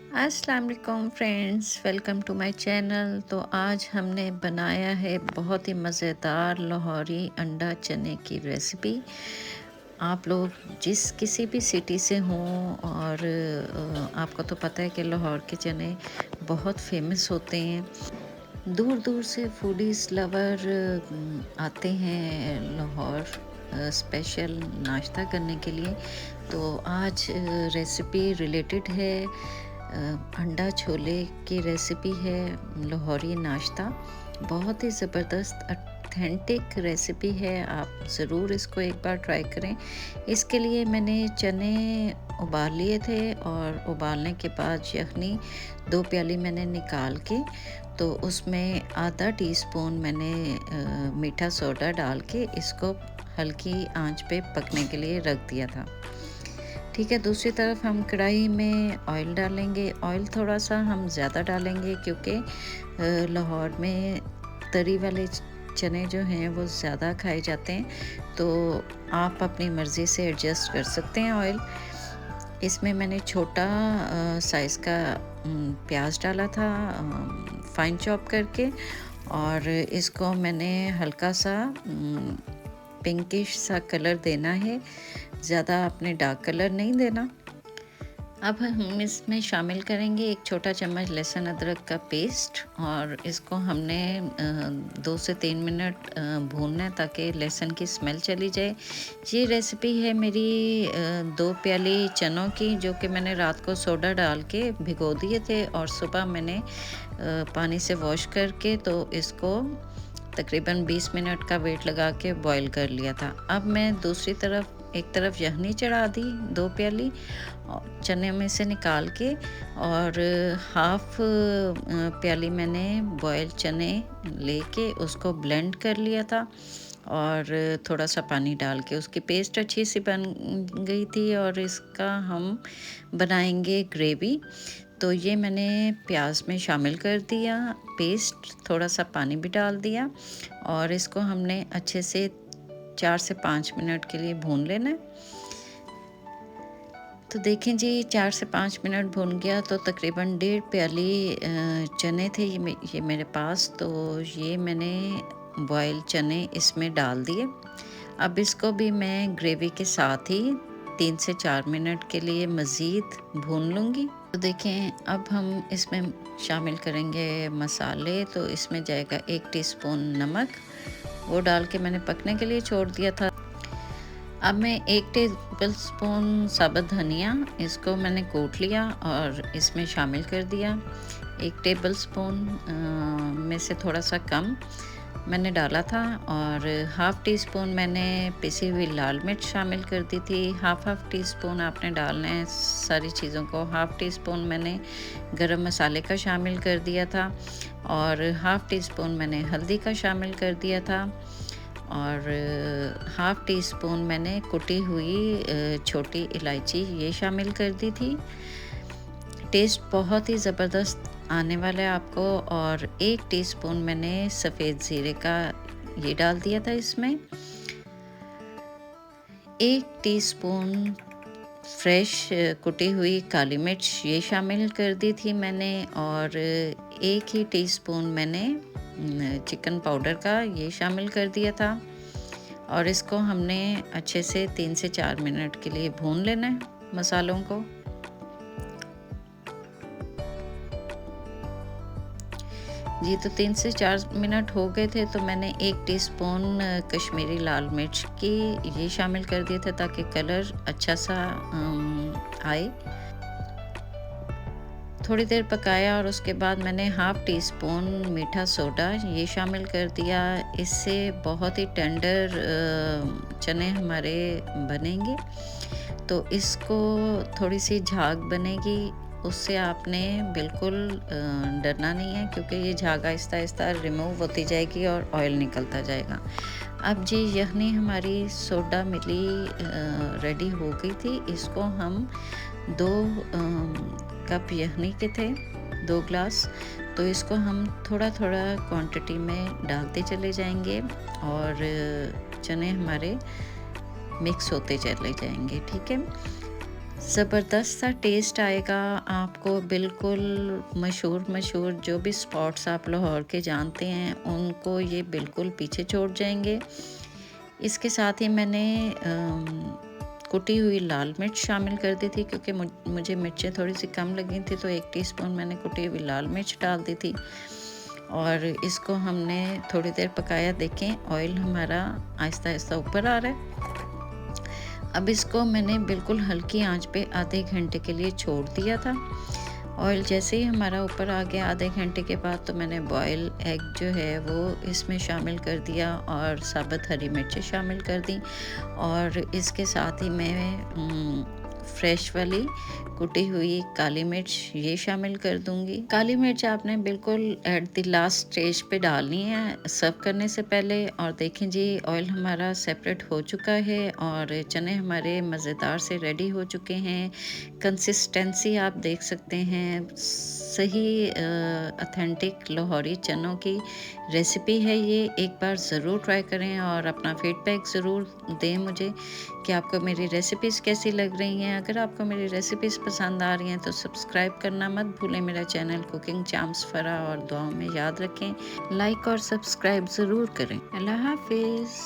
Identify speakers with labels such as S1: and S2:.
S1: अस्सलाम वालेकुम friends, welcome to my channel. तो आज हमने बनाया है बहुत ही मज़ेदार लाहौरी अंडा चने की रेसिपी। आप लोग जिस किसी भी सिटी से हों और आपको तो पता है कि लाहौर के चने बहुत फेमस होते हैं। दूर दूर से फूडीज लवर आते हैं लाहौर स्पेशल नाश्ता करने के लिए। तो आज रेसिपी रिलेटेड है, अंडा छोले की रेसिपी है, लाहौरी नाश्ता। बहुत ही ज़बरदस्त ऑथेंटिक रेसिपी है, आप ज़रूर इसको एक बार ट्राई करें। इसके लिए मैंने चने उबाल लिए थे और उबालने के बाद यखनी 2 प्याली मैंने निकाल के, तो उसमें आधा टीस्पून मैंने मीठा सोडा डाल के इसको हल्की आंच पे पकने के लिए रख दिया था। ठीक है, दूसरी तरफ हम कढ़ाई में ऑयल डालेंगे। ऑयल थोड़ा सा हम ज़्यादा डालेंगे क्योंकि लाहौर में तरी वाले चने जो हैं वो ज़्यादा खाए जाते हैं, तो आप अपनी मर्ज़ी से एडजस्ट कर सकते हैं ऑयल। इसमें मैंने छोटा साइज़ का प्याज डाला था, फाइन चॉप करके, और इसको मैंने हल्का सा पिंकिश सा कलर देना है, ज़्यादा आपने डार्क कलर नहीं देना। अब हम इसमें शामिल करेंगे 1 छोटा चम्मच लहसुन अदरक का पेस्ट, और इसको हमने 2 से 3 मिनट भूनना है ताकि लहसुन की स्मेल चली जाए। ये रेसिपी है मेरी 2 प्याली चनों की, जो कि मैंने रात को सोडा डाल के भिगो दिए थे और सुबह मैंने पानी से वॉश करके तो इसको तकरीबन 20 मिनट का वेट लगा के बॉईल कर लिया था। अब मैं दूसरी तरफ एक तरफ यखनी चढ़ा दी 2 प्याली और चने में से निकाल के, और हाफ प्याली मैंने बॉयल चने लेके उसको ब्लेंड कर लिया था, और थोड़ा सा पानी डाल के उसकी पेस्ट अच्छी सी बन गई थी, और इसका हम बनाएंगे ग्रेवी। तो ये मैंने प्याज में शामिल कर दिया पेस्ट, थोड़ा सा पानी भी डाल दिया, और इसको हमने अच्छे से 4 से 5 मिनट के लिए भून लेना है। तो देखें जी, 4 से 5 मिनट भून गया तो तकरीबन 1.5 प्याली चने थे ये मेरे पास, तो ये मैंने बॉयल चने इसमें डाल दिए। अब इसको भी मैं ग्रेवी के साथ ही 3 से 4 मिनट के लिए मज़ीद भून लूँगी। तो देखें, अब हम इसमें शामिल करेंगे मसाले। तो इसमें जाएगा 1 टीस्पून नमक, वो डाल के मैंने पकने के लिए छोड़ दिया था। अब मैं 1 टेबल स्पून साबुत धनिया, इसको मैंने कूट लिया और इसमें शामिल कर दिया। 1 टेबल स्पून में से थोड़ा सा कम मैंने डाला था, और हाफ़ टी स्पून मैंने पिसी हुई लाल मिर्च शामिल कर दी थी। हाफ़ टी स्पून आपने डालना है सारी चीज़ों को। हाफ़ टी स्पून मैंने गरम मसाले का शामिल कर दिया था, और हाफ़ टी स्पून मैंने हल्दी का शामिल कर दिया था, और हाफ़ टी स्पून मैंने कुटी हुई छोटी इलायची ये शामिल कर दी थी। टेस्ट बहुत ही ज़बरदस्त आने वाला है आपको। और 1 टीस्पून मैंने सफ़ेद ज़ीरे का ये डाल दिया था इसमें। 1 टीस्पून फ्रेश कुटी हुई काली मिर्च ये शामिल कर दी थी मैंने, और 1 ही टीस्पून मैंने चिकन पाउडर का ये शामिल कर दिया था, और इसको हमने अच्छे से 3 से 4 मिनट के लिए भून लेना है मसालों को। जी, तो 3 से 4 मिनट हो गए थे, तो मैंने 1 टीस्पून कश्मीरी लाल मिर्च की ये शामिल कर दिए थे ताकि कलर अच्छा सा आए। थोड़ी देर पकाया, और उसके बाद मैंने हाफ़ टी स्पून मीठा सोडा ये शामिल कर दिया। इससे बहुत ही टेंडर चने हमारे बनेंगे, तो इसको थोड़ी सी झाग बनेगी, उससे आपने बिल्कुल डरना नहीं है, क्योंकि ये झाग आहिस्ता आहिस्ता रिमूव होती जाएगी और ऑयल निकलता जाएगा। अब जी, यखनी हमारी सोडा मिली रेडी हो गई थी। इसको हम 2 कप यखनी के थे, 2 ग्लास, तो इसको हम थोड़ा थोड़ा क्वांटिटी में डालते चले जाएंगे, और चने हमारे मिक्स होते चले जाएंगे। ठीक है, ज़बरदस्त सा टेस्ट आएगा आपको। बिल्कुल मशहूर जो भी स्पॉट्स आप लाहौर के जानते हैं उनको ये बिल्कुल पीछे छोड़ जाएंगे। इसके साथ ही मैंने कुटी हुई लाल मिर्च शामिल कर दी थी, क्योंकि मुझे मिर्चें थोड़ी सी कम लगी थी, तो 1 टीस्पून मैंने कुटी हुई लाल मिर्च डाल दी थी। और इसको हमने थोड़ी देर पकाया। देखें ऑयल हमारा आहिस्ता आहिस्ता ऊपर आ रहा है। अब इसको मैंने बिल्कुल हल्की आंच पे आधे घंटे के लिए छोड़ दिया था। ऑयल जैसे ही हमारा ऊपर आ गया आधे घंटे के बाद, तो मैंने बॉयल एग जो है वो इसमें शामिल कर दिया और साबुत हरी मिर्चें शामिल कर दी। और इसके साथ ही मैं फ्रेश वाली कुटी हुई काली मिर्च ये शामिल कर दूंगी। काली मिर्च आपने बिल्कुल एट द लास्ट स्टेज पे डालनी है सर्व करने से पहले। और देखें जी ऑयल हमारा सेपरेट हो चुका है और चने हमारे मज़ेदार से रेडी हो चुके हैं। कंसिस्टेंसी आप देख सकते हैं, सही ऑथेंटिक लाहौरी चनों की रेसिपी है ये। एक बार ज़रूर ट्राई करें और अपना फीडबैक ज़रूर दें मुझे कि आपको मेरी रेसिपीज़ कैसी लग रही हैं। अगर आपको मेरी रेसिपीज़ पसंद आ रही हैं तो सब्सक्राइब करना मत भूलें मेरा चैनल कुकिंग चाम्स फरा, और दुआओं में याद रखें। लाइक और सब्सक्राइब ज़रूर करें। अल्लाह हाफिज़।